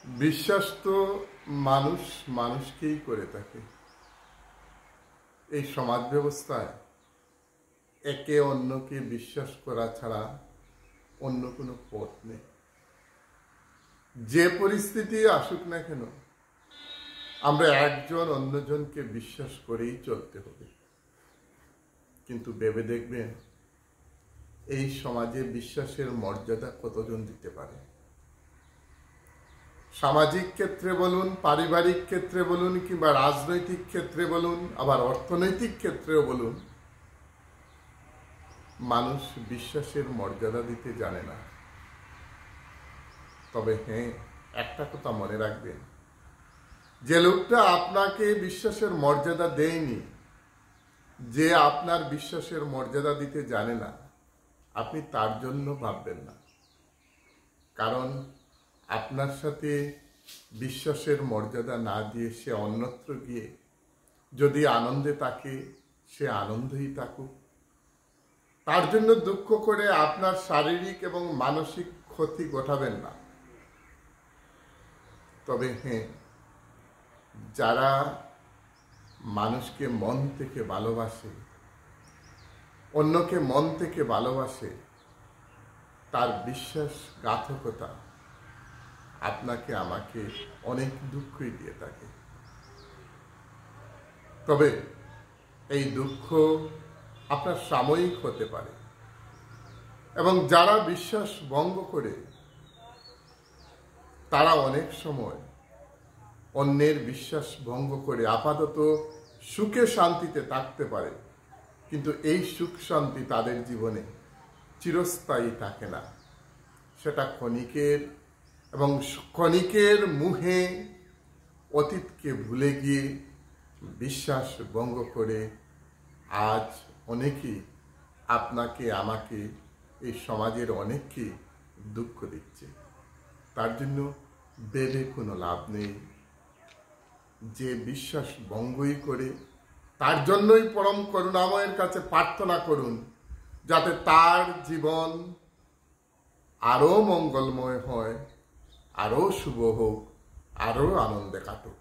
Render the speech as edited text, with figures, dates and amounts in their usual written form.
বিশ্বাস তো মানুষ মানুষকেই করে থাকে। এই সমাজ ব্যবস্থায় একে অন্যকে বিশ্বাস করা ছাড়া অন্য কোনো পথ নেই। যে পরিস্থিতি আসুক না কেন, আমরা একজন অন্যজনকে বিশ্বাস করেই চলতে হবে। কিন্তু ভেবে দেখবেন, এই সমাজে বিশ্বাসের মর্যাদা কতজন দিতে পারে? সামাজিক ক্ষেত্রে বলুন, পারিবারিক ক্ষেত্রে বলুন, কিংবা রাজনৈতিক ক্ষেত্রে বলুন, আবার অর্থনৈতিক ক্ষেত্রেও বলুন, মানুষ বিশ্বাসের মর্যাদা দিতে জানে না। তবে হ্যাঁ, একটা কথা মনে রাখবেন, যে লোকটা আপনাকে বিশ্বাসের মর্যাদা দেয়নি, যে আপনার বিশ্বাসের মর্যাদা দিতে জানে না, আপনি তার জন্য ভাববেন না। কারণ আপনার সাথে বিশ্বাসের মর্যাদা না দিয়ে সে অন্যত্র গিয়ে যদি আনন্দে থাকে, সে আনন্দেই থাকুক। তার জন্য দুঃখ করে আপনার শারীরিক এবং মানসিক ক্ষতি ঘটাবেন না। তবে হ্যাঁ, যারা মানুষকে মন থেকে ভালোবাসে, অন্যকে মন থেকে ভালোবাসে, তার বিশ্বাসঘাতকতা আপনাকে আমাকে অনেক দুঃখই দিয়ে থাকে। তবে এই দুঃখ আপনার সাময়িক হতে পারে, এবং যারা বিশ্বাস ভঙ্গ করে তারা অনেক সময় অন্যের বিশ্বাস ভঙ্গ করে আপাতত সুখে শান্তিতে থাকতে পারে, কিন্তু এই সুখ শান্তি তাদের জীবনে চিরস্থায়ী থাকে না। সেটা ক্ষণিকের, এবং ক্ষণিকের মুহে অতীতকে ভুলে গিয়ে বিশ্বাস ভঙ্গ করে আজ অনেকেই আপনাকে, আমাকে, এই সমাজের অনেককে দুঃখ দিচ্ছে। তার জন্য বেলে কোনো লাভ নেই। যে বিশ্বাস ভঙ্গই করে, তার জন্যই পরম করুণাময়ের কাছে প্রার্থনা করুন, যাতে তার জীবন আরো মঙ্গলময় হয়, আরো শুভ হোক, আরো আনন্দে কাটুক।